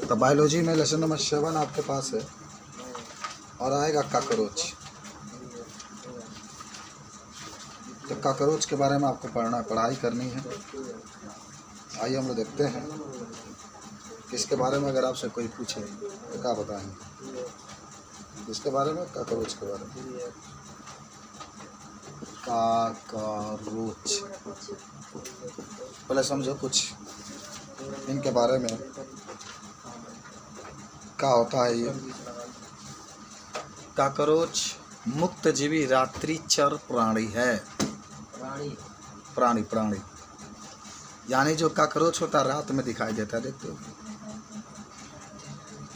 तो बायोलॉजी में lesson number 7 आपके पास है और आएगा काकरोच। तो काकरोच के बारे में आपको पढ़ाई करनी है। आइए हम लोग देखते हैं किसके बारे में अगर आपसे कोई पूछे तो क्या बताएंगे, किसके बारे में? काकरोच के बारे में। काकरोच पहले समझो कुछ इनके बारे में, क्या होता है ये। काकरोच मुक्तजीवी रात्रिचर प्राणी है। प्राणी यानी जो काकरोच होता है रात में दिखाई देता है। देखते हो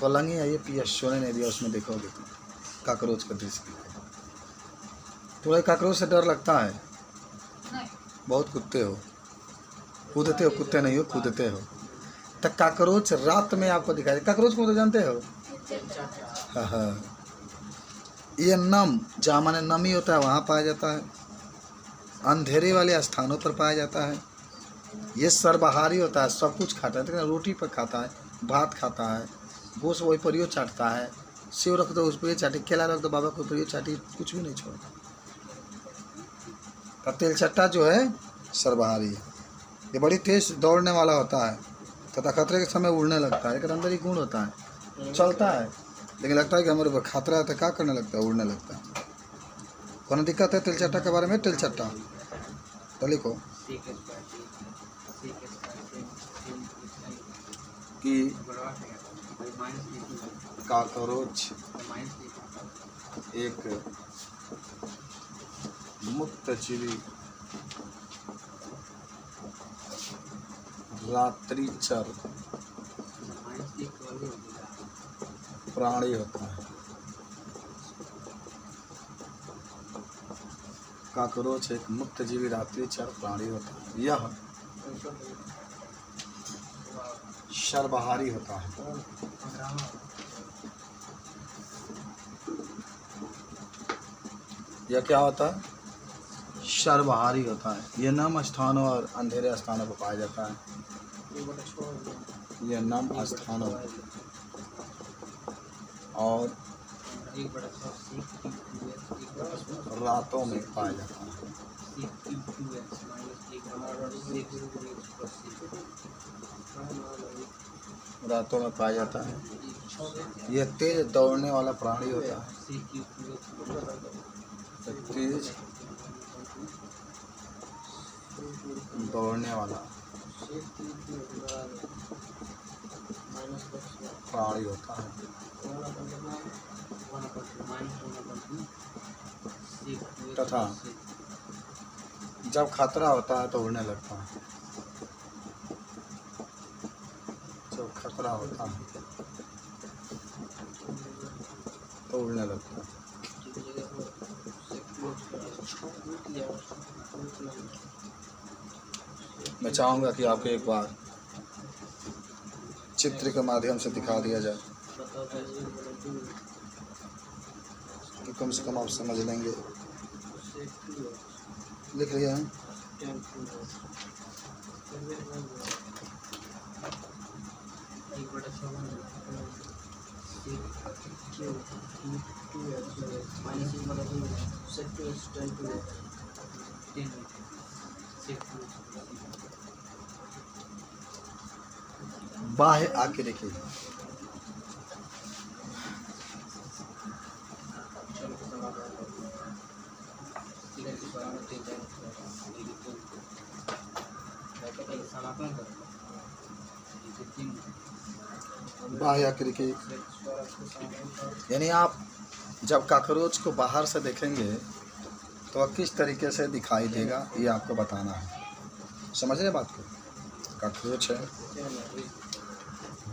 पलंग ही है ये, पी एस सोने ने दिया उसमें देखोगे तो काकरोच का दृश्य। तुम्हें काकरोच से डर लगता है? नहीं। बहुत कूदते हो, कुत्ते नहीं हो, कूदते हो। तो काकरोच रात में आपको दिखाई दे। काकरोच को तो जानते हो? हाँ। ये नम, जहाँ माने नमी होता है वहाँ पाया जाता है, अंधेरे वाले स्थानों पर पाया जाता है। ये सर्वाहारी होता है, सब कुछ खाता है। तो रोटी पर खाता है, भात खाता है, गोश्त वही पर ही चाटता है। सेव रख दो उस पर चाटी, केला रख दो बाबा को ऊपर चाटी, कुछ भी नहीं छोड़ता। और तेलचट्टा जो है सर्वाहारी है। ये बड़ी तेज दौड़ने वाला होता है तथा खतरे के समय उड़ने लगता है। एक अंदर ही गुण होता है, चलता है लेकिन लगता है कि हमारे ऊपर खतरा है तो क्या करने लगता है? उड़ने लगता है। कौन दिक्कत है तेलचट्टा के बारे में? तेलचट्टा तो लिखो कि काकरोच एक मुक्तजीवी रात्रिचर प्राणी होता है। काकरोच एक मुक्तजीवी रात्रिचर प्राणी होता है। यह सर्वाहारी होता है। यह क्या होता है? सर्वाहारी होता है। यह नम स्थानों और अंधेरे स्थानों पर पाया जाता है। यह नम स्थानों और रातों में पाया जाता है। रातों में पाया जाता है। यह तेज दौड़ने वाला प्राणी होता है। तेज दौड़ने वाला प्राणी होता है तथा जब खतरा होता है तो उड़ने लगता है। जब खतरा होता है तो उड़ने लगता है। मैं चाहूँगा कि आपको एक बार चित्र के माध्यम से दिखा दिया जाए कि कम से कम आप समझ लेंगे। लिख लिया है? बाह्य आके देखिए। बाह्य आकृति यानी आप जब काकरोच को बाहर से देखेंगे तो वह किस तरीके से दिखाई देगा ये आपको बताना है। समझ रहे बात को? काकरोच है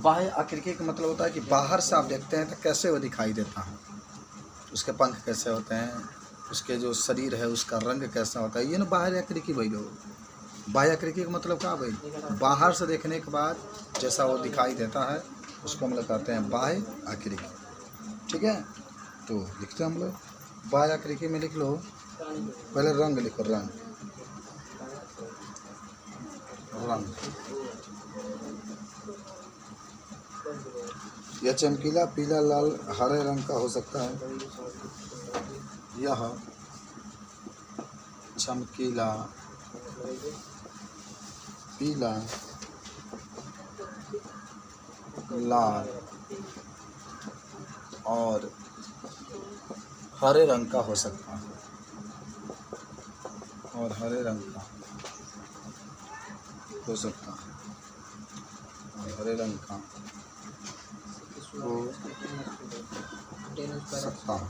बाह्य आकृति का मतलब होता है कि बाहर से आप देखते हैं तो कैसे वो दिखाई देता है, उसके पंख कैसे होते हैं, उसके जो शरीर है उसका रंग कैसा होता है। ये ना बाह्य आकृति भाई लोग। बाह्य आकृति का मतलब क्या भाई? बाहर से देखने के बाद जैसा वो दिखाई देता है उसको हम लोग कहते हैं बाह्य आकृति। ठीक है, तो लिखते हैं हम लोग बाह्य आकृति में लिख लो। पहले रंग लिखो, रंग रंग यह चमकीला पीला, लाल, हरे रंग का हो सकता है। यह चमकीला पीला, लाल और हरे रंग का हो सकता है। और हरे रंग का हो सकता है। और हरे रंग का हो सकता है।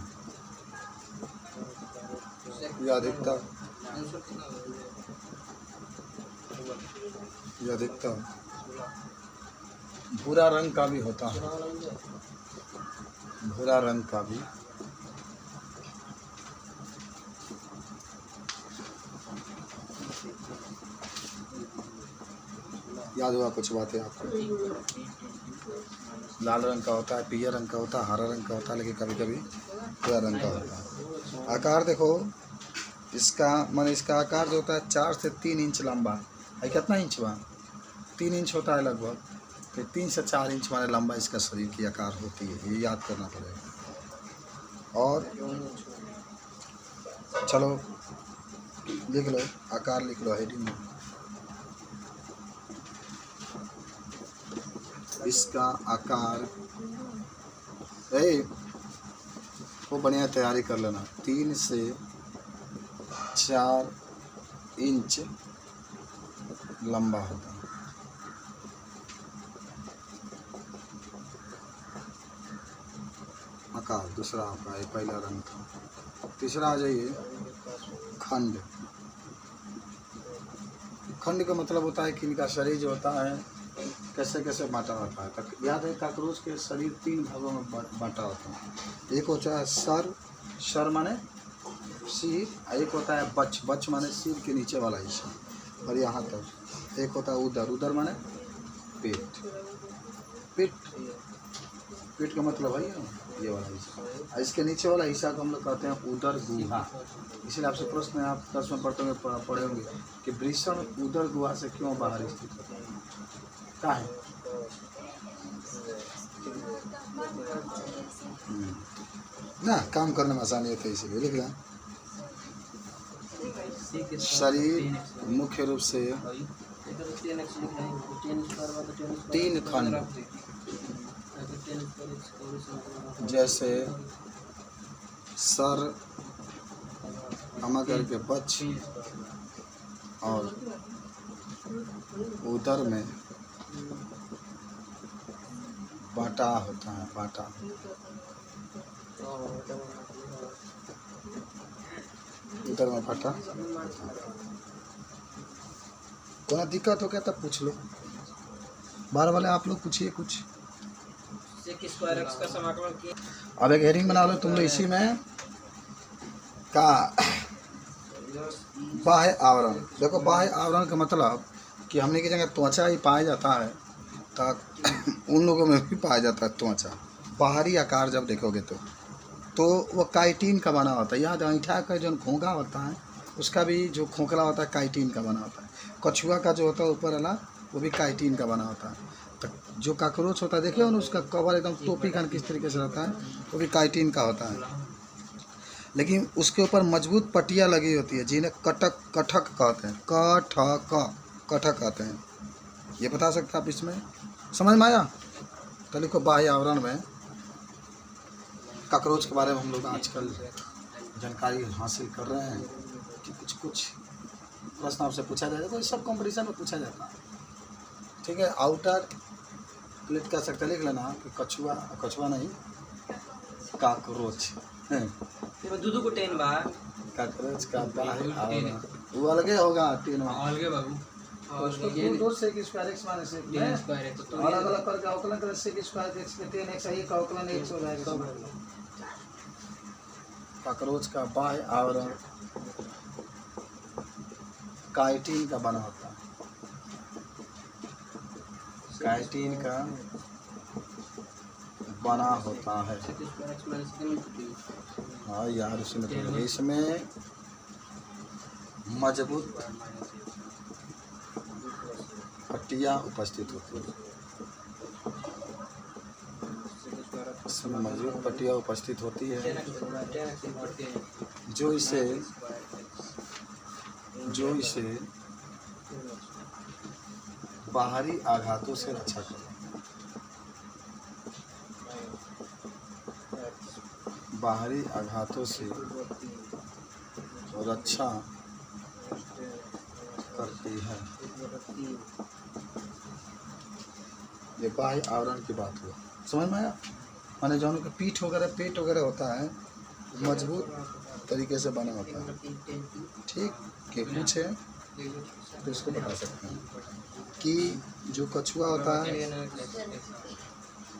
यह अधिकतर भूरा रंग का भी होता है। भूरा रंग का भी याद हुआ कुछ बातें आपको? लाल रंग का होता है, पीले रंग का होता है, हरा रंग का होता है, लेकिन कभी कभी भूरा रंग का होता है। आकार देखो इसका, माने इसका आकार जो होता है 4 से 3 इंच लंबा है। कितना इंच हुआ? 3 इंच होता है लगभग। तो 3 से 4 इंच माने लंबा इसका शरीर की आकार होती है। ये याद करना पड़ेगा। और चलो लिख लो, आकार लिख लो हेडिंग में। इसका आकार वो बढ़िया तैयारी कर लेना। 3 से 4 इंच लंबा होता है। आकार दूसरा आपका है, पहला रंग था। तीसरा आ जाइए खंड। खंड का मतलब होता है कि इनका शरीर जो होता है कैसे कैसे बांटा होता है। तक याद है काकरोच के शरीर 3 भागों में बांटा होता है। एक होता है सर माने सिर। एक होता है बच माने सिर के नीचे वाला हिस्सा और यहाँ तक। एक होता है उदर माने पेट का मतलब है ये वाला हिस्सा। इसके नीचे वाला हिस्सा को हम लोग कहते हैं उदर गुहा। इसलिए आपसे प्रश्न आप 10 में पढ़ते हुए पढ़े होंगे कि वृषण उदर गुहा से क्यों बाहर स्थित होता है? क्या है? ना काम करने में आसानी होती है, इसीलिए लिख लें। शरीर मुख्य रूप से 3 खंड, जैसे सर, अमगर के बच और उदर में बाटा होता है। बाटा उदर में बाटा। कोई दिक्कत हो क्या तब पूछ लो। बाहर वाले आप लोग पूछिए कुछ। अब एक हेडिंग बना लो तुम लोग इसी में का बाह्य आवरण। देखो बाह्य आवरण का मतलब कि हमने की जगह त्वचा ही पाया जाता है, तो उन लोगों में भी पाया जाता है त्वचा। बाहरी आकार जब देखोगे तो वो काइटिन का बना होता है। याद ऐठा का जो घोंघा होता है उसका भी जो खोखला होता है काइटिन का बना होता है। कछुआ का जो होता है ऊपर वाला वो भी काइटिन का बना होता है। तो जो काकरोच होता है देखिए ना, उसका कवर एकदम टोपी खान किस तरीके से रहता है, वो भी काइटिन का होता है। लेकिन उसके ऊपर मजबूत पट्टियाँ लगी होती है जिन्हें कटक कहते हैं। कटक कहते हैं। ये बता सकते आप इसमें समझ में आया? तो लिखो बाह्य आवरण में काकरोच के बारे में हम लोग आजकल जानकारी हासिल कर रहे हैं कि कुछ प्रश्न आपसे पूछा जाएगा। तो सब कंपटीशन में पूछा जाता है। ठीक है, आउटर प्लेट कह सकते लिख लेना कि कछुआ नहीं काकरोच। दूध को टेन बा काकरोच का बाह्य आवरण वो अलगे होगा। 3 अलगे बाबू उसको 2 से स्क्वायर x माइनस 1 अलग अलग करके अवकलन करें। से स्क्वायर x में 10x है, एक अवकलन x हो जाएगा। काकरोच का बाह्य आवरण काइटिन का बना होता है। काइटिन का बना होता है। हाँ यार, इसमें मजबूत पट्टियाँ उपस्थित होती हैं। इसमें मजबूत पट्टियाँ उपस्थित होती है टेन जो इसे बाहरी आघातों से रक्षा करे। बाहरी आघातों से रक्षा करती है। ये बाह्य आवरण की बात हुआ, समझ में आया। माने जो उनका पीठ वगैरह पेट वगैरह होता है मजबूत तरीके से बना होता है। ठीक के पूछे तो इसको बता सकते हैं कि जो कछुआ होता है,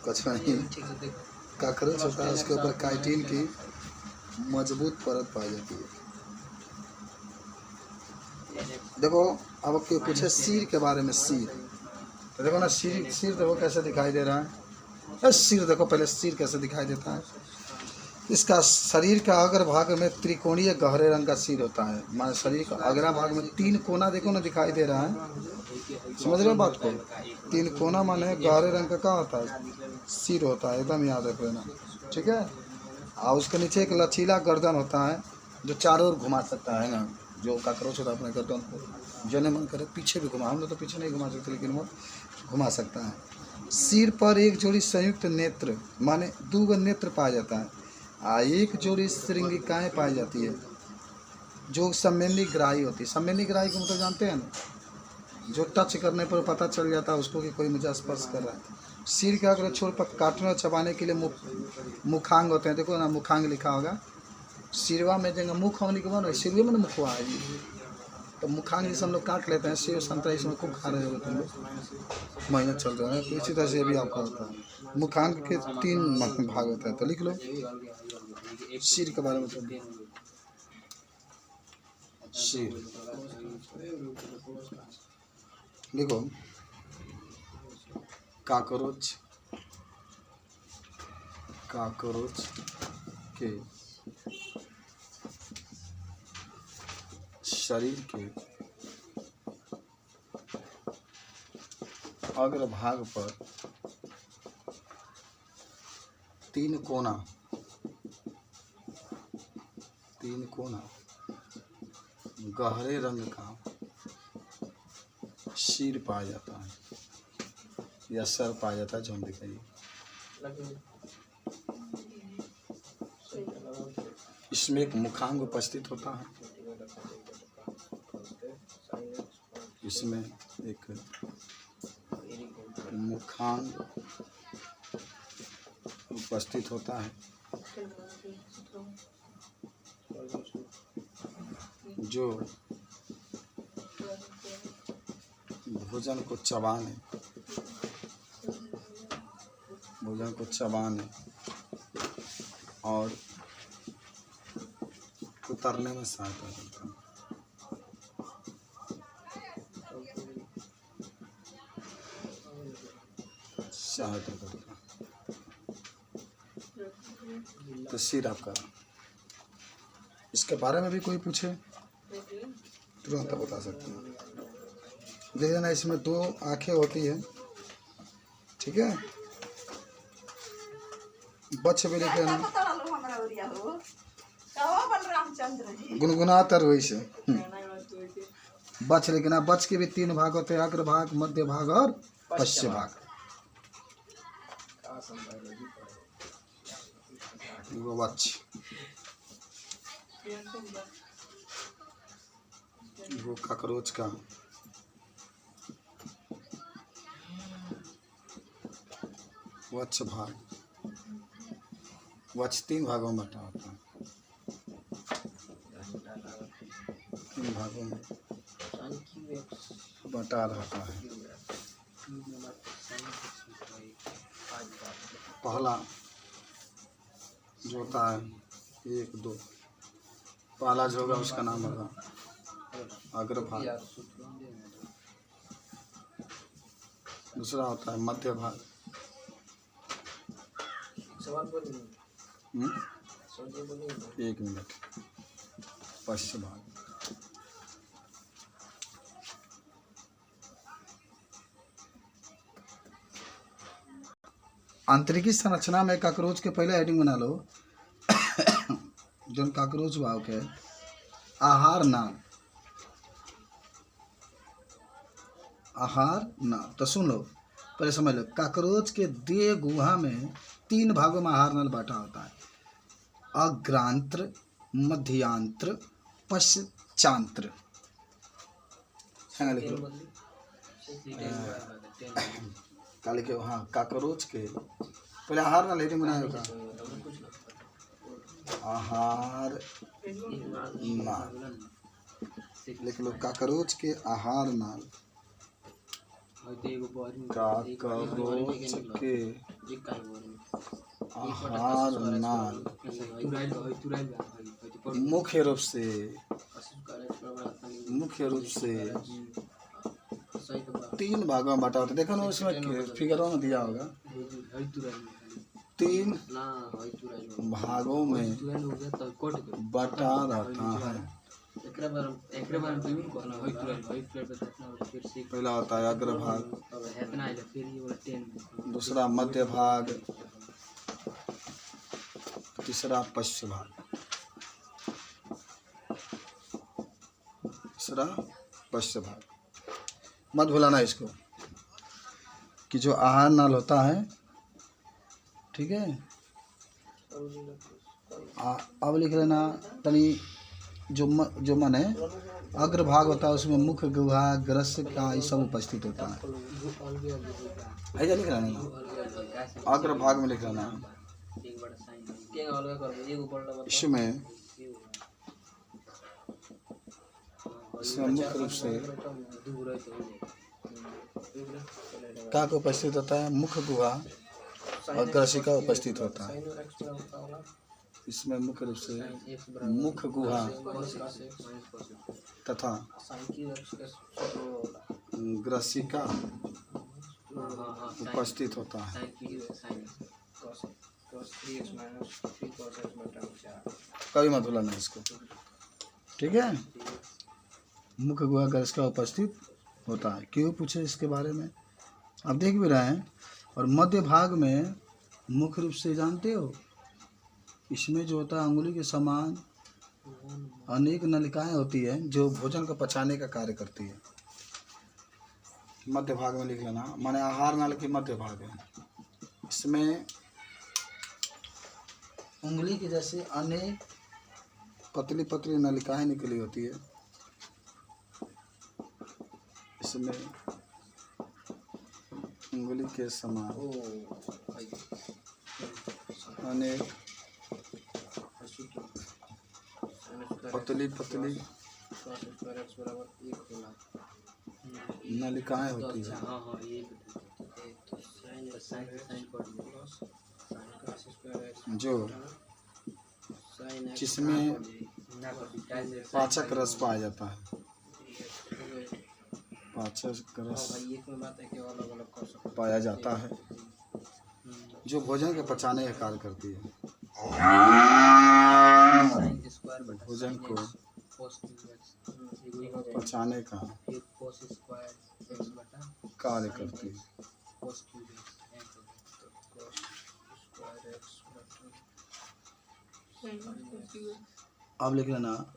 कछुआ नहीं काकरोच होता है, उसके ऊपर काइटिन की मजबूत परत पाई जाती है। देखो अब कोई पूछे सिर के बारे में, सिर तो देखो ना, सिर देखो कैसे दिखाई दे रहा है। सिर देखो पहले, सिर कैसे दिखाई देता है। इसका शरीर का अग्र भाग में त्रिकोणीय गहरे रंग का सिर होता है। माने शरीर का अग्र भाग में 3 कोना देखो ना दिखाई दे रहा है। समझ रहे हो बात को? 3 कोना माने गहरे रंग का क्या होता है? सिर होता है, एकदम याद रख लेना, ठीक है। और उसके नीचे एक लचीला गर्दन होता है जो चारों ओर घुमा सकता है ना। जो काकरोच होता है अपने गर्दन को जने मन करे पीछे भी घुमा, हम लोग तो पीछे नहीं घुमा सकते लेकिन वो घुमा सकता है। सिर पर एक जोड़ी संयुक्त नेत्र माने 2 नेत्र पाया जाता है। एक जोड़ी श्रृंगिकाएँ पाई जाती है जो सम्मेलनी ग्राही होती है। सम्मेलनी ग्राही को मतलब जानते हैं ना, जो टच करने पर पता चल जाता है उसको कि कोई मुझे स्पर्श कर रहा है। सिर के अग्र छोर पर काटने और चबाने के लिए मुखांग होते हैं। देखो ना मुखांग लिखा होगा, सिरवा में जगह मुख अंग लिखा ना, सिरवे में मुखवा है। तो मुखांग जिसे हम लोग काट लेते हैं, सेव संतरा इसमें खूब खा रहे होते हैं, मेहनत चल रहा है। तो इसी तरह से भी आपका होता है। मुखांग के 3 भाग होता है, तो लिख लो सिर के बारे में। तो सिर देखो, काकरोच के शरीर के अग्र भाग पर 3 कोना गहरे रंग का सिर पाया जाता है या सर पाया जाता है, जो हम दिखाइए। इसमें एक मुखांग उपस्थित होता है। इसमें एक मुखांग उपस्थित होता है जो भोजन को चबाने और उतरने में सहायता करता है। तो सिर आपका। इसके बारे में भी कोई पूछे तुरंत बता सकते हैं। देख लेना, इसमें 2 आँखें होती है, ठीक है। बच्चे भी लिख लेना, गुनगुनातर वही से बच लिखना। बच के भी 3 भाग होते हैं, अग्र भाग, मध्य भाग और पश्चिम भाग। वो बच वो काकरोच का वक्ष भाग, वक्ष 3 भागों में बटा होता है। 3 भागों में बटा रहता है। पहला जो होता है 1 2, पहला जो होगा उसका नाम होगा अग्रभाग। दूसरा होता है मध्य भाग। 1 मिनट। पश्चिम भाग। आंतरिकी संरचना में काकरोच के पहले हेडिंग बना लो जो काकरोच भाव के आहार नाल। आहार नाल तो सुन लो, पहले समझ लो। काकरोच के देह गुहा में 3 भागों में आहार नाल बांटा होता है, अग्रांत्र, मध्यांत्र, पश्चांत्र। लिख लो का लिखे। हाँ, काकरोच के पहले आहार नाल हेडिंग बनाया होगा, आहार नाल लिख लो। काकरोच के आहार नाल, काकरोच के आहार नाल मुख्य रूप से 3 भागों में बांटा होता है। देखो ना उसमें फिगरों में दिया होगा, 3 भागों में बटा रहता है। पहला होता है अग्रभाग, दूसरा मध्य भाग, तीसरा पश्च भाग, तीसरा पश्च भाग। मत भुलाना इसको कि जो आहार नाल होता है, ठीक है। अब लिख लेना तनी जो मन है अग्रभाग होता है उसमें मुख्य गुहा, ग्रस्य का ये सब उपस्थित होता है। ऐसा लिख लेना, अग्रभाग में लिख लेना। इसमें मुख्य रूप से का को उपस्थित होता है, मुख्य गुहा और ग्रस्य का उपस्थित होता है। इसमें मुख्य रूप से मुख्य गुहा तथा ग्रसिका उपस्थित होता है। कभी मत भूलना इसको, ठीक है। मुख्य गुहा ग्रसिका उपस्थित होता है। क्यों पूछे इसके बारे में, आप देख भी रहे हैं। और मध्य भाग में मुख्य रूप से जानते हो, इसमें जो होता है अंगुली के समान अनेक नलिकाएं होती है जो भोजन को पचाने का कार्य करती है। मध्य भाग में लिख लेना, माने आहार नाल के मध्य भाग है। इसमें उंगली के जैसे अनेक पतली पतली नलिकाएं निकली होती है। इसमें उंगली के समान अनेक पतली पतली नलिकाएं होती है जो जिसमें पाचक रस पाया जाता है। पाचक रस पाया जाता है जो भोजन के पचाने का कार्य करती है। भोजन को पचाने का कार्य करती है। अब लिख लेना,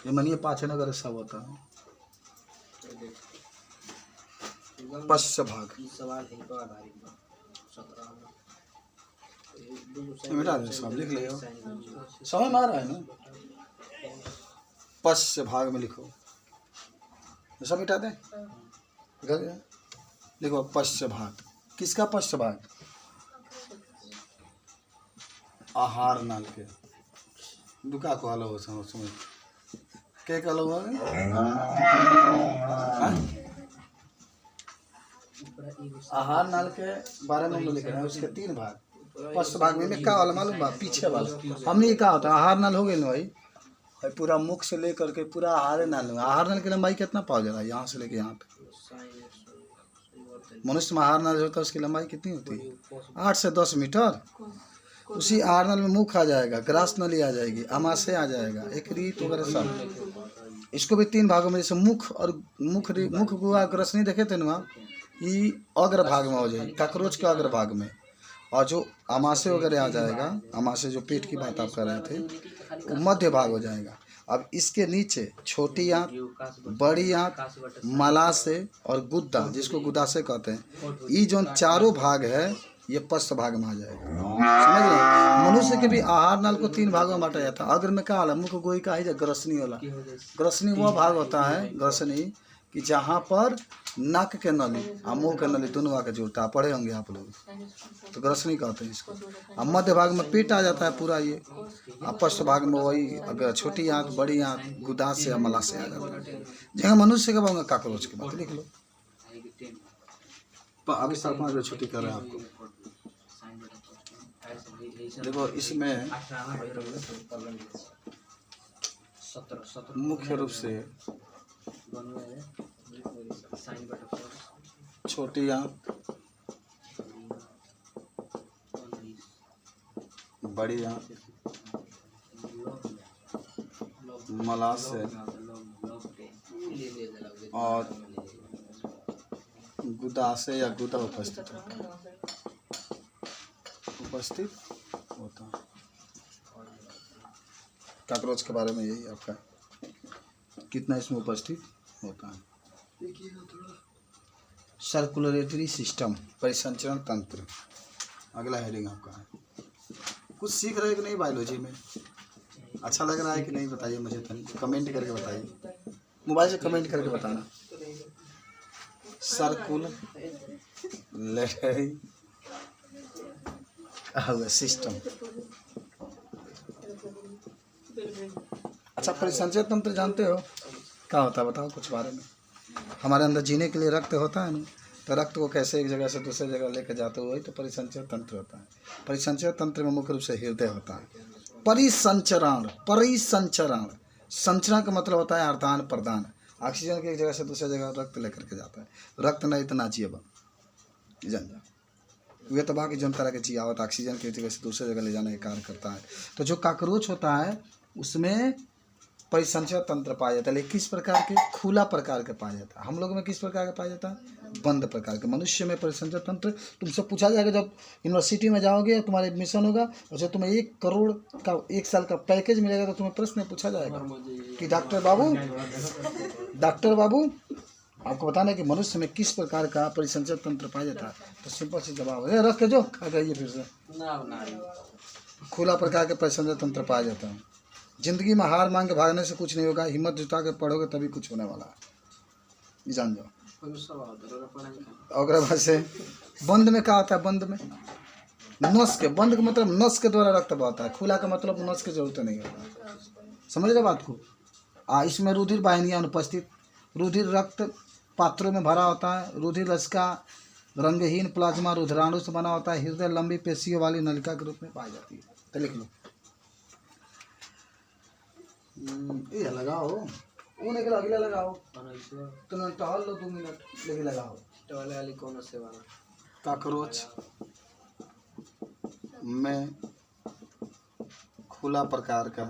ये मनिए पाचन अगर सब होता है। पश्च भाग मिटा दे, सब लिख ले, समझ में आ रहा है ना। पश्च भाग में लिखो, सब मिटा दे, लिखो पश्च भाग। किसका पश्च भाग? आहार नाल के दुका को हलो उसमें क्या कलो आहार नाल के बारे में हम लिख रहे हैं। उसके 3 भाग, पश्च भाग में क्या वाला मालूम बा? पीछे वाला। हमने क्या होता है, आहार नाल हो गए ना भाई, पूरा मुख से लेकर के पूरा आहार नाल। आहार नाल की लंबाई कितना पाओ जरा, यहाँ से लेके यहाँ पे। मनुष्य में आहार नाल होता है, उसकी लंबाई कितनी होती है? 8 से 10 मीटर। उसी आहार नल में मुख आ जाएगा, ग्रास नली आ जाएगी, आमाशय आ जाएगा, एक रीत वगैरह सब। इसको भी 3 भागों में, जैसे मुख और मुख गुहा ग्रस नहीं देखे थे ना, ये अग्रभाग में हो जाएगी, काकरोच के अग्रभाग में। और जो आमाशय वगैरह आ जाएगा, आमाशय जो पेट की बात आप कर रहे थे, वो मध्य भाग हो जाएगा। अब इसके नीचे छोटी आंत, बड़ी आंत, मलाशय और गुद्दा, जिसको गुदाशय कहते हैं, ये जो चारों भाग है ये पश्च भाग में आ जाएगा। समझ रहे? मनुष्य के भी आहार नाल को 3 भागों में बांटा जाता है। अग्र में क्या होला, मुख गोई का है, ग्रसनी होला। ग्रसनी वह भाग होता है, ग्रसनी, कि जहाँ पर नाक के नली और मुंह के नली दोनों आके जुड़ता है। पढ़े होंगे आप लोग, तो ग्रसनी कहते हैं इसको। अब मध्य भाग में पेट आ जाता है पूरा ये। और पश्च भाग में वही अगर छोटी आंत, बड़ी आंत, गुदाशय या मलाशय आ जाता है। जहाँ मनुष्य के बात, काकरोच की बात लिख लो। अभी 4-5 बजे छुट्टी कर रहे हैं आपको। देखो इसमें मुख्य रूप से छोटी आंत, बड़ी आंत, मलाशय और गुदाशय या गुदा उपस्थित होता है। काकरोच के बारे में यही आपका कितना इसमें उपस्थित होता है। सर्कुलेटरी सिस्टम, परिसंचरण तंत्र, अगला हेडिंग आपका है। कुछ सीख रहे कि नहीं बायोलॉजी में? अच्छा लग रहा है कि नहीं बताइए मुझे, कमेंट करके बताइए, मोबाइल से कमेंट करके बताना। Circulatory system. अच्छा, परिसंचय तंत्र जानते हो क्या होता है? बताओ कुछ बारे में। हमारे अंदर जीने के लिए रक्त होता है ना, तो रक्त को कैसे एक जगह से दूसरे जगह लेकर जाते हुए, तो परिसंचय तंत्र होता है। परिसंचय तंत्र में मुख्य रूप से हृदय होता है। परिसंचरण, परिसंचरण, संचरण का मतलब होता है आदान प्रदान। ऑक्सीजन की एक जगह से दूसरे जगह रक्त लेकर के जाता है। रक्त नहीं तो ना जिएबा, जान जा वे तो बाकी जन तरह के जियावत ऑक्सीजन की जगह से दूसरे जगह ले जाने का कार्य करता है। तो जो काकरोच होता है उसमें परिसंचय तंत्र पाया जाता है, लेकिन किस प्रकार के? खुला प्रकार के पाया जाता है। हम लोग में किस प्रकार का पाया जाता है? बंद प्रकार के। मनुष्य में परिसंचय तंत्र तुमसे पूछा जाएगा जब यूनिवर्सिटी में जाओगे, तुम्हारा एडमिशन होगा और जब तुम्हें 1 करोड़ का 1 साल का पैकेज मिलेगा, तो तुम्हें प्रश्न पूछा जाएगा कि डॉक्टर बाबू आपको बताना है कि मनुष्य में किस प्रकार का परिसंचय तंत्र पाया जाता है। तो सिंपल से जवाब है, रख के जो खा गई फिर से, खुला प्रकार के परिसंचय तंत्र पाया जाता है। जिंदगी में हार मान के भागने से कुछ नहीं होगा, हिम्मत जुटा के पढ़ोगे तभी कुछ होने वाला है, जान जाओ। और बाद से बंद में क्या होता है? बंद में नस के, बंद का मतलब नस के द्वारा रक्त बहता है। खुला का मतलब नस की जरूरत नहीं होता। समझ रहे बात को? इसमें रुधिर वाहिनियाँ अनुपस्थित, रुधिर रक्त पात्रों में भरा होता है। रुधिर रस का रंगहीन प्लाज्मा रुधिराणु से बना होता है। हृदय लंबी पेशियों वाली नलिका के रूप में पाई जाती है। तो लिख लो, ये लगाओ, वो निकला अगला लगाओ, तुम टहल लो 2 मिनट, लेके लगाओ। टहले वाली कौन से वाला? काकरोच में खुला प्रकार का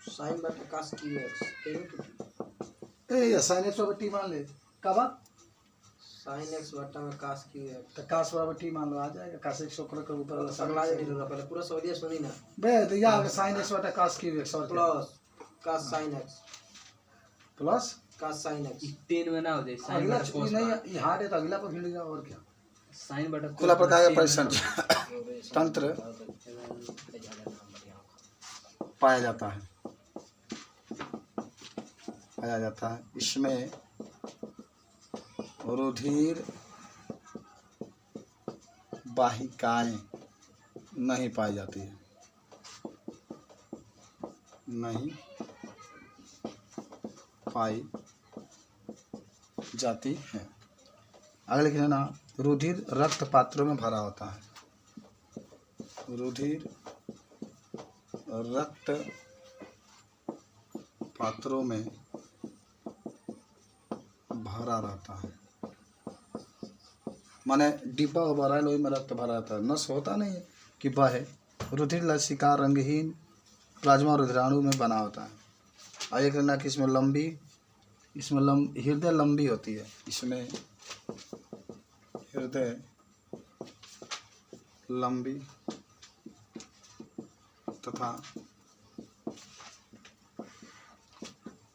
साइन बट कास की है साइनेक्स बराबर टी मान ले। का बात? साइन एक्स बटा में कास की है, तो कास बराबर टी मान लो, आ जाएगा। कास एक शुक्र के ऊपर वाला अगला जे ढीलो पहले पूरा सवालिया सुनी ना बे, तो या साइन एक्स बटा कास की एक्स और plus cos sine x plus cos sine x 10 में ना हो जाए। साइन अगला बटा चीज नहीं, ये हार्ड है तो अगला पर भिड़ जाओ और क्या। साइन बटा खुला प्रकार का परिसंचय तंत्र पाया जाता है, पाया जाता है। इसमें रुधिर वाहिकाएं नहीं पाई जाती है, नहीं पाई जाती है। अगले लिखना ना, रुधिर रक्त पात्रों में भरा होता है। रुधिर रक्त पात्रों में भरा रहता है, माने डिब्बा भरा है, लोही में रक्त भरा रहता है। नस होता नहीं है कि बहे। रुधिर लसिका रंगहीन प्लाज्मा रुधिराणु में बना होता है। और एक लेना कि इसमें लंबी इसमें हृदय लंबी होती है, इसमें हृदय लंबी तथा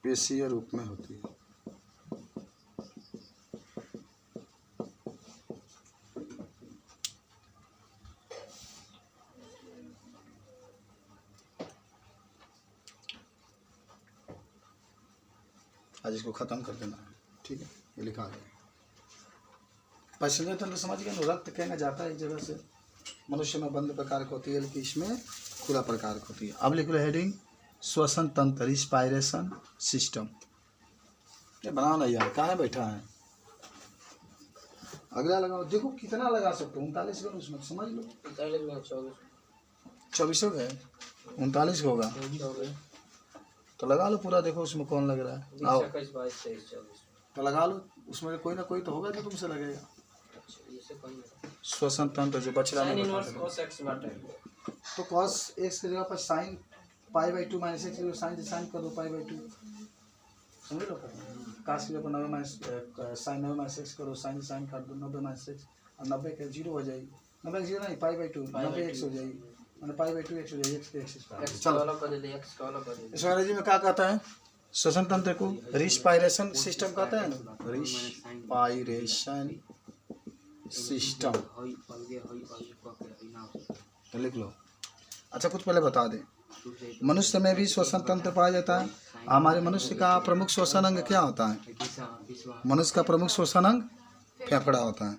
पेशीय रूप में होती है। आज इसको खत्म कर देना है, ठीक है, ये लिखा है। पश्चिमी तंत्र समझ गए, रक्त कहना जाता है एक जगह से, मनुष्य में बंद प्रकार की होती है लेकिन इसमें खुला प्रकार की होती है। अब लिख लो हेडिंग श्वसन तंत्र, रिस्पायरेशन सिस्टम। ये बनाओ ना यार, कहाँ बैठा है, अगला लगाओ, देखो कितना लगा सकते हो, 39 का उसमें समझ लो, 24 हो गए, 39 होगा तो लगा लो पूरा, देखो उसमें कौन लग रहा है, आओ तो लगा लो, उसमें कोई ना कोई तो होगा जो तुमसे लगेगा। श्वसन तंत्र जो बच रहा है तो cos x की जगह पर sin π/2 - x साइन कर दो π/2, समझ लो, cos की जगह पर 90 sin 90 - x करो, sin काट दो 90 - x और 90 के 0 हो जाएगी, 90 0 नहीं π/2 90 x हो जाएगी, मैंने π/2 x हो जाएगी, x के x चलो। इस अंग्रेजी में क्या कहता है श्वसन तंत्र को, रिस्पायरेशन सिस्टम कहता है ना, रिस्पायरेशन सिस्टम तो लिख लो। अच्छा कुछ पहले बता दें, मनुष्य में भी श्वसन तंत्र पाया जाता है। हमारे मनुष्य का प्रमुख श्वसन अंग क्या होता है, मनुष्य का प्रमुख श्वसन अंग फेफड़ा होता है।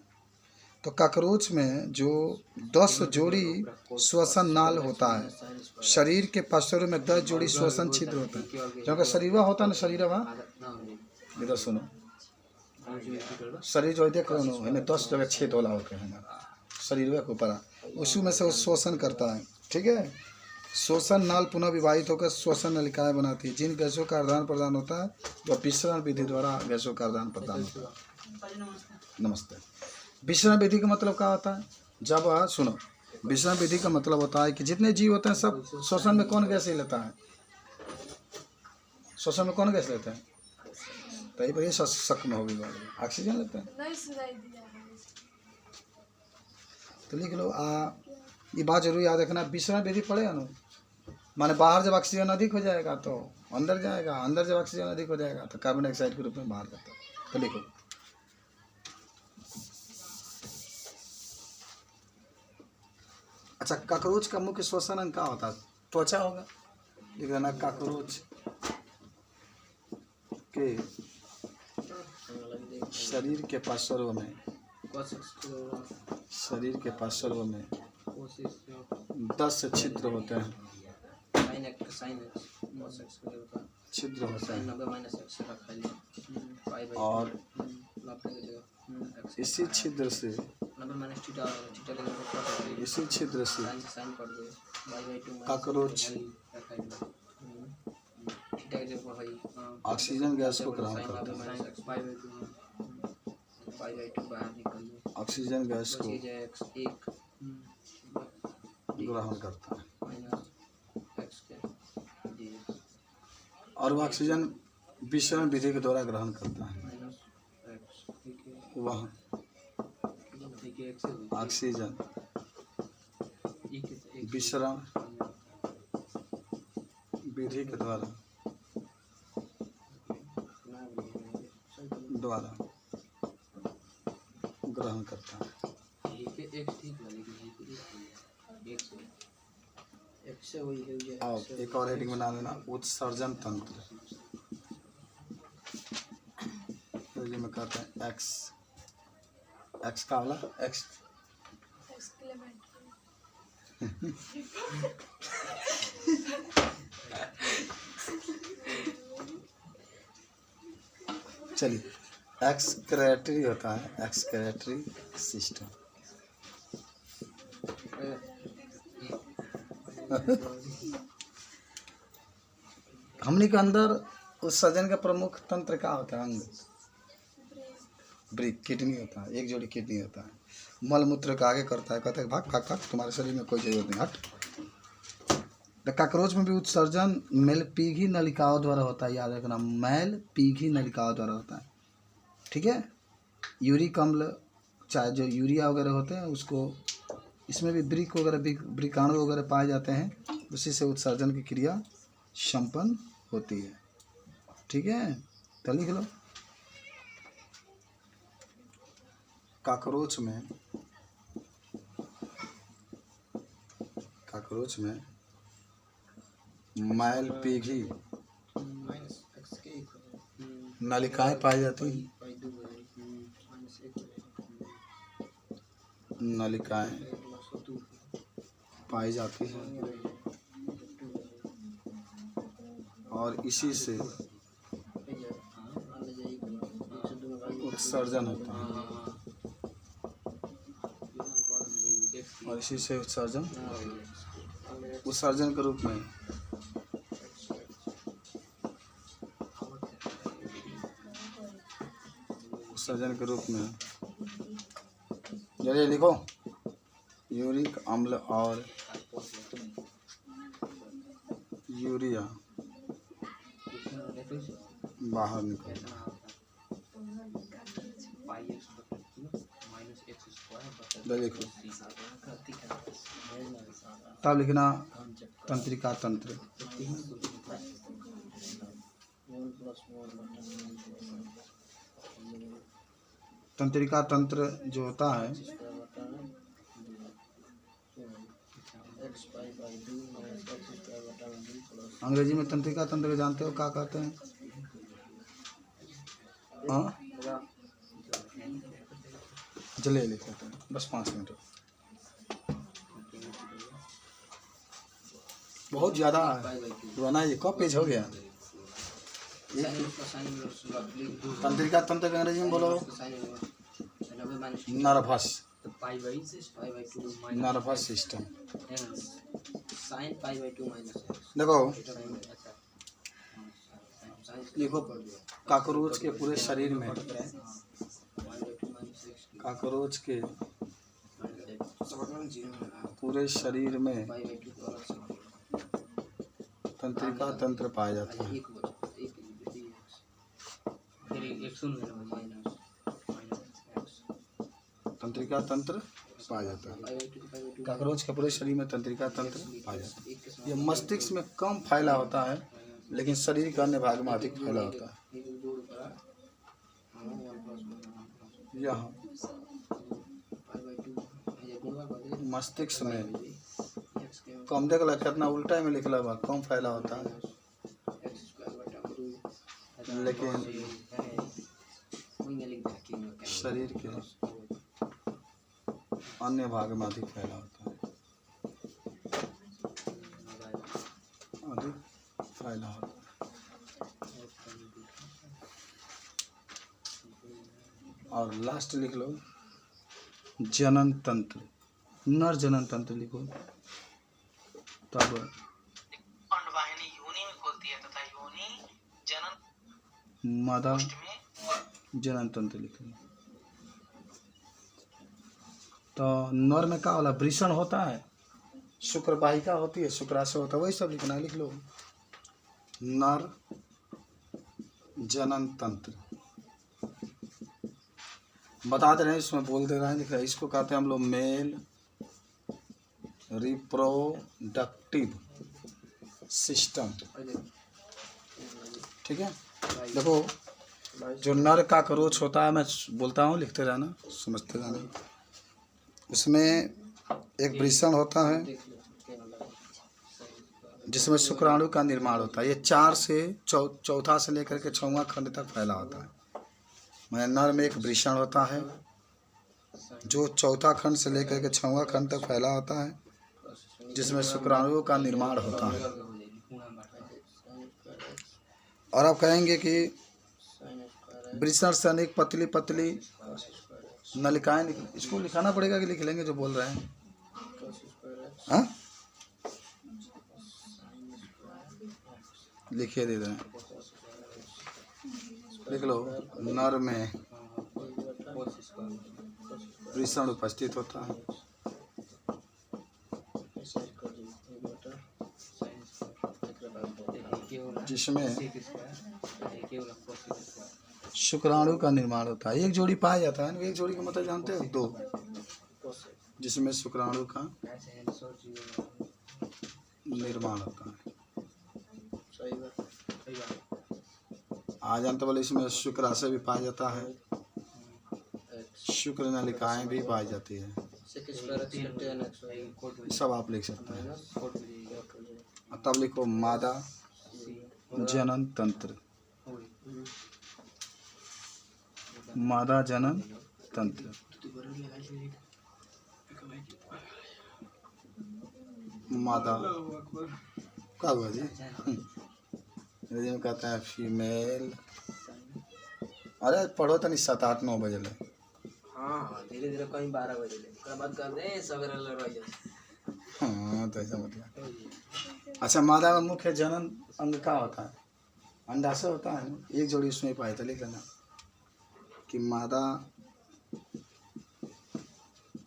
तो काकरोच में जो 10 जोड़ी श्वसन नाल होता है, शरीर के पार्श्व में 10 जोड़ी श्वसन छिद्र होता है, क्योंकि शरीरवा होता है ना, शरीरवा इधर सुनो, शरीर जो देख रहे हो हमें 10 जगह छेद होला होते हैं शरीर के ऊपर, उसी में से वो श्वसन करता है, ठीक है। श्वसन नाल पुनः विभाजित होकर श्वसन नलिकाएं बनाती है, जिन गैसों का आदान प्रदान होता है, जो विसरण विधि द्वारा गैसों का आदान प्रदान होता है। नमस्ते। विसरण विधि का मतलब क्या होता है, जब सुनो, विसरण विधि का मतलब होता है कि जितने जीव होते हैं सब श्वसन में कौन गैस लेता है, श्वसन में कौन गैस लेता है, तो ये शक में होगी, ऑक्सीजन लेते हैं। तो लिख लो ये बात जरूर याद रखना, विसरण विधि पड़ेगा ना, माने बाहर जब ऑक्सीजन अधिक हो जाएगा तो अंदर जाएगा, अंदर जब ऑक्सीजन अधिक हो जाएगा तो कार्बन डाइऑक्साइड के रूप में बाहर जाता है। तो लिखो अच्छा, काकरोच का मुख्य श्वसन अंग क्या होता है, त्वचा होगा, लिख देना काकरोच के शरीर के पार्श्व में, शरीर के पार्श्व में 10 छिद्र होते हैं, छिद्र होते हैं और इसी छिद्र से काकरोच ऑक्सीजन गैस को ग्रहण करता है, ऑक्सीजन गैस को ग्रहण करता है और वह ऑक्सीजन विसरण विधि के द्वारा ग्रहण करता है। वह ऑक्सीजन विसरण विधि के द्वारा ग्रहण करता है। और एक और हेडिंग बना लेना, उत्सर्जन तंत्र, में कहते हैं एक्स का वाला एक्स चलिए, एक्सक्रेटरी होता है, एक्सक्रेटरी सिस्टम। हमने के अंदर उत्सर्जन का प्रमुख तंत्र क्या होता है, अंग ब्रिक, किडनी होता है, एक जोड़ी किडनी होता है, मल मूत्र का आगे करता है, कहता है भाग भाग भाग, तुम्हारे शरीर में कोई जरूरत नहीं, हट। द काकरोच में भी उत्सर्जन मैल पीघी नलिकाओं द्वारा होता है, याद रखना, मैल पीघी नलिकाओं द्वारा होता है। ठीक है। यूरिक अम्ल, चाहे जो यूरिया वगैरह होते हैं उसको, इसमें भी ब्रिक वगैरह ब्रिकाणु वगैरह पाए जाते हैं, उसी से उत्सर्जन की क्रिया संपन्न होती है। ठीक है, तो लिख लो। काकरोच में मैल पीघी नलिकाएं पाई जाती हैं, नलिकाएं पाई जाती हैं और इसी से उत्सर्जन होता है, और इसी से उत्सर्जन के रूप में जरिए लिखो, यूरिक अम्ल और यूरिया बाहर निकलता है। लिखो, तब लिखना तंत्रिका तंत्र। तंत्रिका तंत्र जो होता है, अंग्रेजी में तंत्रिका तंत्र जानते हो क्या कहते हैं? हाँ, चलिए लिख लेते हैं, बस 5 मिनट। बहुत ज़्यादा पुराना, ये कब पेज हो गया? तंत्रिका तंत्र के अंग्रेजी में बोलो, नर्वस सिस्टम। देखो, काकरोच के पूरे शरीर में, तंत्रिका तंत्र पाया जाता है। तंत्रिका तंत्र पाया जाता है। काकरोच के पूरे शरीर में तंत्रिका तंत्र पाया जाता है। यह मस्तिष्क में कम फैला होता है, लेकिन शरीर के अन्य भाग में अधिक फैला होता है। यहाँ मस्तिष्क में कम, देख ला कितना उल्टा में लिखला बा, कम फैला होता है, लेकिन शरीर के अन्य भाग में अधिक फैला होता है, और लास्ट लिख लो जनन तंत्र, नर जनन तंत्र लिखो, तब अंडवाहिनी योनि में खुलती है तथा योनि जनन मादा जनन तंत्र लिखो। तो नर में क्या होला, वृषण होता है, शुक्रवाहिका होती है, शुक्राशय होता है, वही सब लिखना, लिख लो नर जनन तंत्र। बता दे रहे हैं, इसमें बोल दे रहे हैं, लिख रहे हैं, इसको कहते हैं हम लोग मेल रिप्रोडक्टिव सिस्टम। ठीक है। देखो, जो नर काकरोच होता है, मैं बोलता हूँ, लिखते रहना, समझते रहना। उसमें एक वृषण होता है जिसमें शुक्राणु का निर्माण होता है। ये 4 से चौथा से लेकर के 6वां खंड तक फैला होता है। मैं नर में एक वृषण होता है जो चौथा खंड से लेकर के 6वां खंड तक फैला होता है, जिसमें शुक्राणुओं का निर्माण होता है। और आप कहेंगे कि वृषण से अनेक पतली पतली नलिकाएं, इसको लिखाना पड़ेगा कि लिख लेंगे जो बोल रहे हैं? हाँ, लिखिए, दे दें, लिख लो। नर में वृषण उपस्थित होता है, जिसमें कोशिक स्क्वायर ये केवल कोशिक स्क्वायर शुक्राणु का निर्माण होता है। एक जोड़ी पाया जाता है ना, एक जोड़ी का मतलब जानते हो? दो, जिसमें शुक्राणु का ऐसे हैं 100 जीवों निर्माण होता है। सही बात। सही बात आ जानते बोले इसमें शुक्राशय भी पाया जाता है, शुक्र नलिकाएं भी पाई जाती है। कोड में सब आप लिख सकते हैं। कोड में जाइए तब लिखो मादा जनन तंत्र, मादा जनन तंत्र। मादा क्या हुआ जी? अंग्रेजी में कहता है फीमेल। अरे पढ़ो तो नहीं, 7-8-9 बजे ले। हाँ धीरे धीरे कहीं 12 बजे ले, ओकरा बाद कर दे सवेरे लड़वाई जाए। हाँ तो ऐसा मतलब। अच्छा, मादा में मुख्य जनन अंग का होता है? अंडाशय होता है ना, एक जोड़ी उसमें पाया था। लिख लेना कि मादा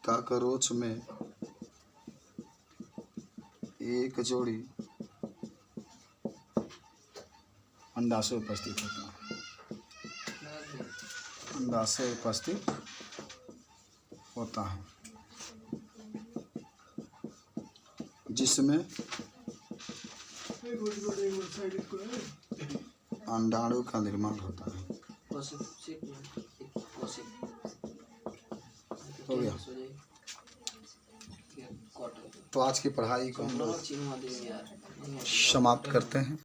काकरोच में एक जोड़ी अंडाशय उपस्थित होता है। अंडाशय उपस्थित होता है जिसमें अंडाणु का निर्माण होता है। हो गया। तो आज की पढ़ाई को हम लोग समाप्त करते हैं।